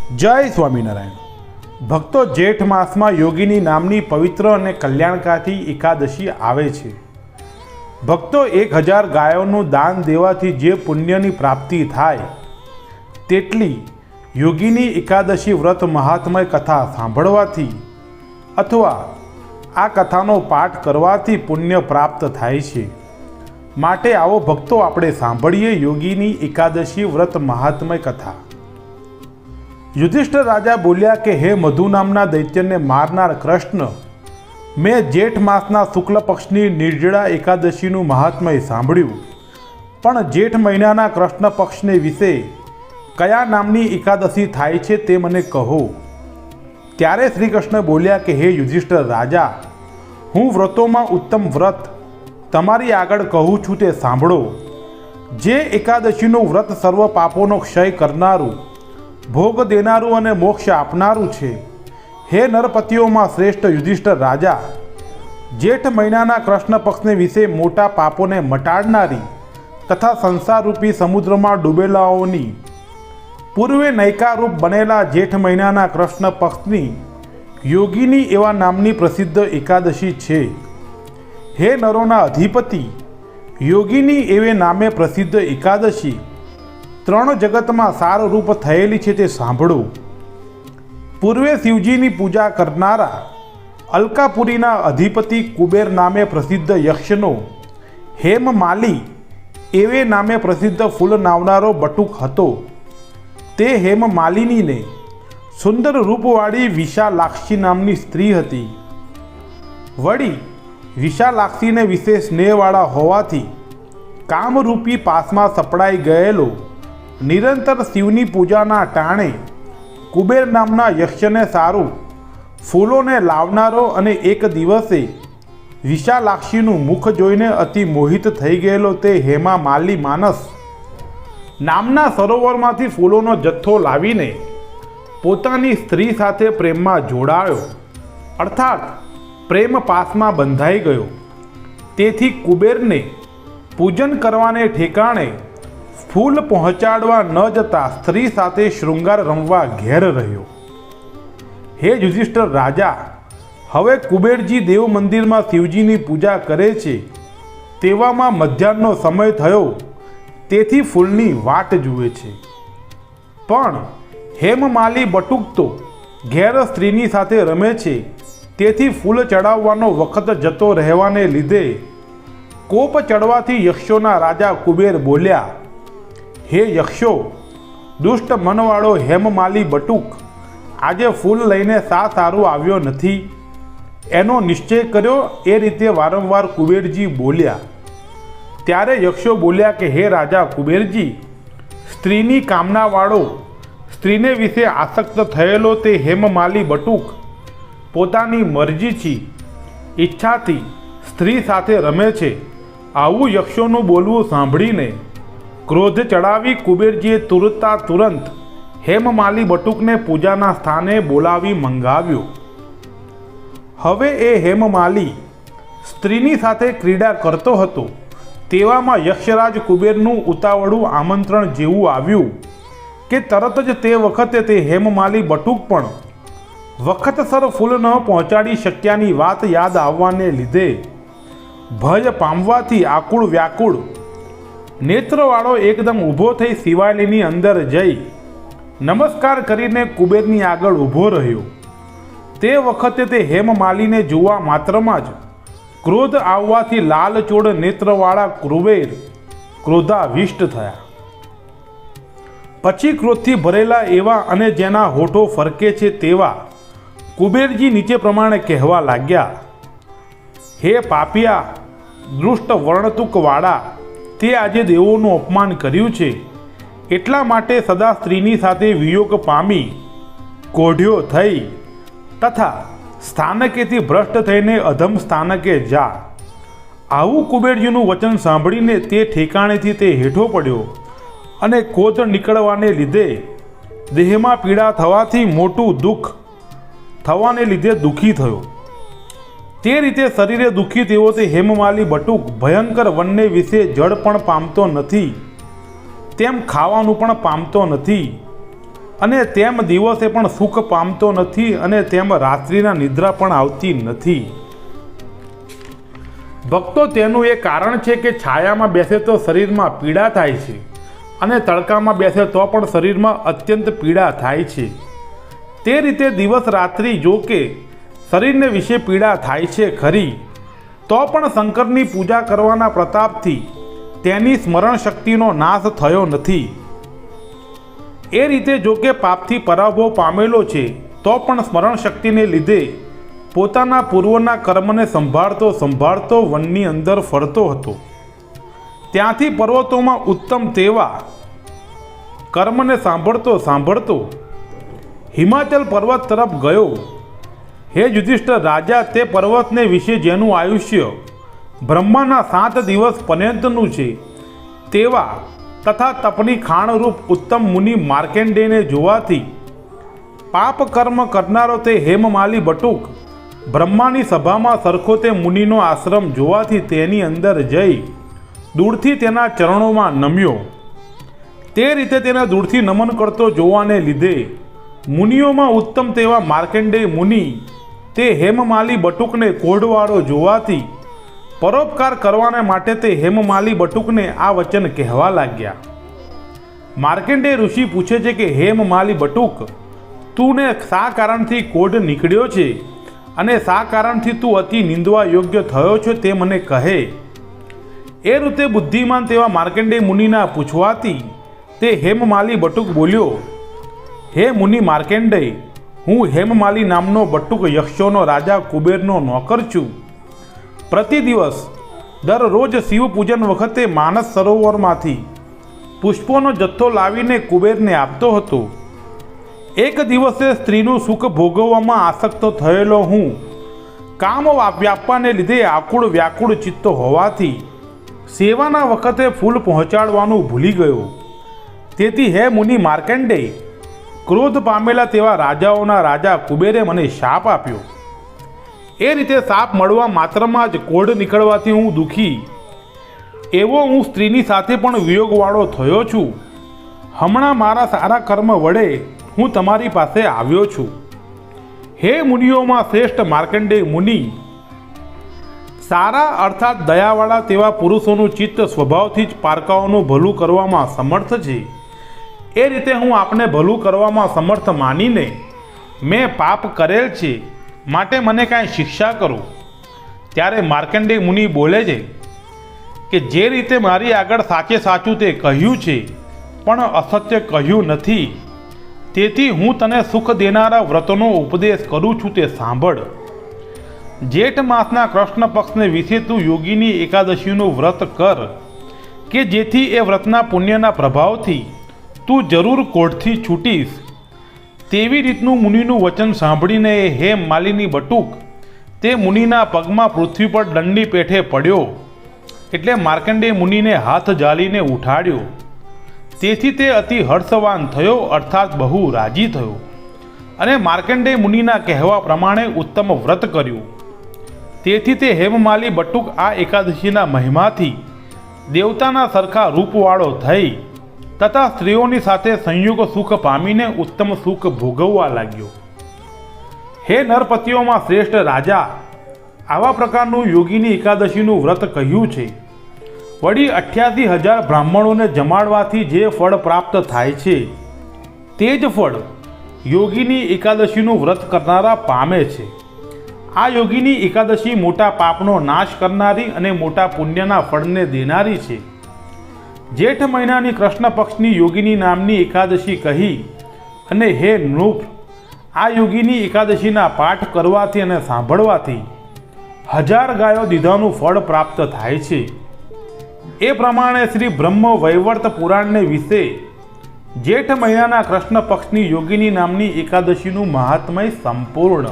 जय स्वामीनारायण। भक्तो जेठ मास में योगिनी नामनी पवित्र और कल्याणकारी एकादशी आवे छे। भक्तो 1000 गायों दान देवाथी जे पुण्यनी प्राप्ति थाय तेटली योगिनी एकादशी व्रत महात्मय कथा सांभळवाथी अथवा आ कथानो पाठ करवाथी पुण्य प्राप्त थाय छे। माटे आवो भक्तो आपणे सांभळीए योगिनी एकादशी व्रत महात्मय कथा। युधिष्ठिर राजा बोल्या कि हे मधु नामना दैत्यने मारनार कृष्ण, मैं जेठ मासना शुक्ल पक्षनी निर्जला एकादशीनु महात्म्य सांभळ्युं, पण जेठ महीनाना कृष्ण पक्षने विषे कया नामनी एकादशी थाय छे ते मने कहो। त्यारे श्री कृष्ण बोल्या कि हे युधिष्ठिर राजा, हूँ व्रतोमां उत्तम व्रत तमारी आगळ कहूँ छूं ते सांभळो। जे एकादशीनुं व्रत सर्व पापोनो क्षय करनारुं, भोग देनारू अने मोक्ष आपनारू छे। हे नरपतिओमां श्रेष्ठ युधिष्ठिर राजा, जेठ महीनाना कृष्ण पक्षने विषे मोटा पापोने मटाड़नारी तथा संसार रूपी समुद्र में डूबेलाओनी पूर्वे नैकारूप बनेला जेठ महीनाना कृष्ण पक्षनी योगिनी एवा नामनी प्रसिद्ध एकादशी छे। हे नरोना अधिपति, योगिनी एवे नामे प्रसिद्ध एकादशी 3 जगत में सार रूप थयेली छे ते सांभळो। पूर्वे शिवजीनी पूजा करनारा अलकापुरीना अधिपति कुबेर नामे प्रसिद्ध यक्षनो हेममाली एवे नामे प्रसिद्ध फूल नावनारो बटुक हतो। ते हेममालिनी ने सुंदर रूपवाड़ी विशालाक्षी नामनी स्त्री हती। वड़ी विशालाक्षी ने विशेष स्नेहवाळा होवाथी कामरूपी पासमां सपड़ाई गयेलो निरंतर शिवनी पूजाना टाणे कुबेर नामना यक्षने सारू फूलोने लावनारो अने एक दिवसे विशालाक्षीनुं मुख जोईने अति मोहित थई गयेलो ते हेमा माली मानस नामना सरोवरमांथी फूलोनो जत्थो लावीने पोतानी स्त्री साथे प्रेममां जोड़ायो, अर्थात प्रेम पासमां बंधाई गयो। तेथी कुबेरने पूजन करवाने ठेकाणे फूल पहोंचाडवा न जता स्त्री साथे श्रृंगार रमवा घेर रह्यो। हे युधिष्ठिर राजा, हवे कुबेरजी देव मंदिर में शिवजीनी पूजा करे छे, तेवामां मध्याह्ननो समय थयो, तेथी फूलनी वाट जुए छे। पण हेममाली बटुक तो घेर स्त्रीनी साथे रमे छे, तेथी फूल चढ़ाववानो वखत जतो रहेवाने लीधे कोप चढ़वाथी यक्षोना राजा कुबेर बोल्या, हे यक्षो, दुष्ट मनवाळो हेममाली बटुक आजे फूल लईने सा सारू आव्यो नथी, एनो निश्चय कर्यो। ए रीते वारंवार कुबेरजी बोल्या। त्यारे यक्षो बोल्या कि हे राजा कुबेरजी, स्त्रीनी कामनावाळो स्त्रीने विषे आसक्त थयेलो ते हेममाली बटुक पोतानी मरजीथी इच्छाथी स्त्री साथे रमे छे। आवुं यक्षोनुं बोलवुं सांभळीने क्रोध चढ़ावी कुबेरजीए तुरंत हेममाली बटुकने पूजाना स्थाने बोलावी मंगाव्यो। हवे ए हेममाली स्त्रीनी साथे क्रीड़ा करतो हतो, तेवामां यक्षराज कुबेरनुं उतावळुं आमंत्रण जेवुं आव्युं के तरत ज ते वखते ते हेममाली बटुक पण वखतसर फूल न पहोंचाडी शक्यानी वात याद आववाने लीधे भय पामवाथी आकुळ व्याकुळ नेत्रवाळो एकदम ऊभो थई शिवालयनी अंदर जई नमस्कार करीने कुबेरनी आगळ ऊभो रह्यो। ते वखते ते हेममालीने जोवा मात्रमां ज क्रोध आववाथी लालचोड़ नेत्रवाळा कुबेर क्रोधाविष्ट थया। पछी क्रोधथी भरेला एवा अने जेना होठो फरके छे तेवा कुबेरजी नीचे प्रमाणे कहेवा लाग्या, हे पापिया दृष्ट वर्णतुकवाळा, ते आजे देवोનું अपमान कर्યું છે, એટલા માટે સદા સ્ત્રીની સાથે વિયોગ પામી કોઢ્યો થઈ તથા સ્થાનકેથી ભ્રષ્ટ થઈને અધમ સ્થાનકે જા। આવું કુબેરજીનું વચન સાંભળીને તે ઠેકાણેથી તે હેઠો પડ્યો અને ક્રોધ નીકળવાને લીધે દેહમાં પીડા થવાથી મોટું દુઃખ થવાને લીધે દુઃખી થયો। તે રીતે શરીરે દુઃખી તેવો તે હેમમાલી બટુક ભયંકર વનને વિશે જળ પણ પામતો નથી, તેમ ખાવાનું પણ પામતો નથી। અને તેમ દિવસે પણ સુખ પામતો નથી અને તેમ રાત્રિના નિદ્રા પણ આવતી નથી. ભક્તો, તેનું એ કારણ છે કે છાયામાં બેસે તો શરીરમાં પીડા થાય છે અને તડકામાં બેસે તો પણ શરીરમાં અત્યંત પીડા થાય છે. તે રીતે દિવસ રાત્રિ જો કે શરીરને વિશે પીડા થાય છે ખરી, તો પણ શંકરની પૂજા કરવાના પ્રતાપથી તેની સ્મરણ શક્તિનો નાશ થયો નથી. એ રીતે જો કે પાપથી પરાભવ પામેલો છે તો પણ સ્મરણ શક્તિને લીધે પોતાના પૂર્વના કર્મને સંભાળતો સંભાળતો વનની અંદર ફરતો હતો. ત્યાંથી પર્વતોમાં ઉત્તમ તેવા કર્મને સાંભળતો સાંભળતો હિમાચલ પર્વત તરફ ગયો. હે યુધિષ્ઠિર રાજા, તે પર્વતને વિશે જેનું આયુષ્ય બ્રહ્માના 7 દિવસ પર્યંતનું છે તેવા તથા તપની ખાણરૂપ ઉત્તમ મુનિ માર્કેન્ડેયને જોવાથી પાપ કર્મ કરનારો તે હેમમાલી બટુક બ્રહ્માની સભામાં સરખો તે મુનિનો આશ્રમ જોવાથી તેની અંદર જઈ દૂરથી તેના ચરણોમાં નમ્યો. તે રીતે તેને દૂરથી નમન કરતો જોવાને લીધે મુનિઓમાં ઉત્તમ તેવા માર્કેન્ડેય મુનિ તે હેમમાલી બટુકને કોઢવાળો જોવાથી પરોપકાર કરવાને માટે તે હેમમાલી બટુકને આ વચન કહેવા લાગ્યા. માર્કેન્ડેય ઋષિ પૂછે છે કે હેમમાલી બટુક, તું ને શા કારણથી કોઢ નીકળ્યો છે અને શા કારણથી તું અતિ નિંદવા યોગ્ય થયો છો તે મને કહે. એ રીતે બુદ્ધિમાન તેવા માર્કેન્ડેય મુનિના પૂછવાથી તે હેમમાલી બટુક બોલ્યો, હે મુનિ માર્કેન્ડેય, હું હેમમાલી નામનો બટુક યક્ષોનો રાજા કુબેરનો નોકર છું. પ્રતિ દિવસ દરરોજ શિવ પૂજન વખતે માનસ સરોવરમાંથી પુષ્પોનો જથ્થો લાવીને કુબેરને આપતો હતો. એક દિવસે સ્ત્રીનું સુખ ભોગવવામાં આસક્ત થયેલો હું કામ વ્યાપવાને લીધે આકુળ વ્યાકુળ ચિત્ત હોવાથી સેવાના વખતે ફૂલ પહોંચાડવાનું ભૂલી ગયો. તેથી હે મુનિ માર્કેન્ડેય, ક્રોધ પામેલા તેવા રાજાઓના રાજા કુબેરે મને શાપ આપ્યો. એ રીતે શાપ મળવા માત્રમાં જ કોઢ નીકળવાથી હું દુઃખી એવો હું સ્ત્રીની સાથે પણ વિયોગવાળો થયો છું. હમણાં મારા સારા કર્મ વડે હું તમારી પાસે આવ્યો છું. હે મુનિઓમાં શ્રેષ્ઠ માર્કંડેય મુનિ, સારા અર્થાત દયાવાળા તેવા પુરુષોનું ચિત્ત સ્વભાવથી જ પારકાઓનું ભલું કરવામાં સમર્થ છે. એ રીતે હું આપને ભલું કરવામાં સમર્થ માનીને મેં પાપ કરેલ છે, માટે મને કાંઈ શિક્ષા કરો. ત્યારે માર્કંડેય મુનિ બોલે છે કે જે રીતે મારી આગળ સાચે સાચું તે કહ્યું છે પણ અસત્ય કહ્યું નથી, તેથી હું તને સુખ દેનારા વ્રતનો ઉપદેશ કરું છું તે સાંભળ. જેઠ માસના કૃષ્ણ પક્ષને વિશે તું યોગીની એકાદશીનું વ્રત કર કે જેથી એ વ્રતના પુણ્યના પ્રભાવથી તું જરૂર કોઢથી છૂટીશ. તેવી રીતનું મુનિનું વચન સાંભળીને હેમ માલિની બટુક તે મુનિના પગમાં પૃથ્વી પર દંડી પેઠે પડ્યો. એટલે માર્કંડેય મુનિને હાથ ઝાલીને ઉઠાડ્યો. તેથી તે અતિ હર્ષવાન થયો, અર્થાત બહુ રાજી થયો અને માર્કંડેય મુનિના કહેવા પ્રમાણે ઉત્તમ વ્રત કર્યું. તેથી તે હેમમાલી બટુક આ એકાદશીના મહિમાથી દેવતાના સરખા રૂપવાળો થઈ તથા સ્ત્રીઓની સાથે સંયોગ સુખ પામીને ઉત્તમ સુખ ભોગવવા લાગ્યો. હે નરપતિઓમાં શ્રેષ્ઠ રાજા, આવા પ્રકારનું યોગીની એકાદશીનું વ્રત કહ્યું છે. વળી 88,000 બ્રાહ્મણોને જમાડવાથી જે ફળ પ્રાપ્ત થાય છે તે જ ફળ યોગીની એકાદશીનું વ્રત કરનારા પામે છે. આ યોગીની એકાદશી મોટા પાપનો નાશ કરનારી અને મોટા પુણ્યના ફળને દેનારી છે. જેઠ મહિનાની કૃષ્ણ પક્ષની યોગીની નામની એકાદશી કહી અને હે નૃપ, આ યોગીની એકાદશીના પાઠ કરવાથી અને સાંભળવાથી 1000 ગાયો દીધાનું ફળ પ્રાપ્ત થાય છે. એ પ્રમાણે શ્રી બ્રહ્મ વૈવર્ત પુરાણને વિશે જેઠ મહિનાના કૃષ્ણ પક્ષની યોગીની નામની એકાદશીનું મહાત્મય સંપૂર્ણ.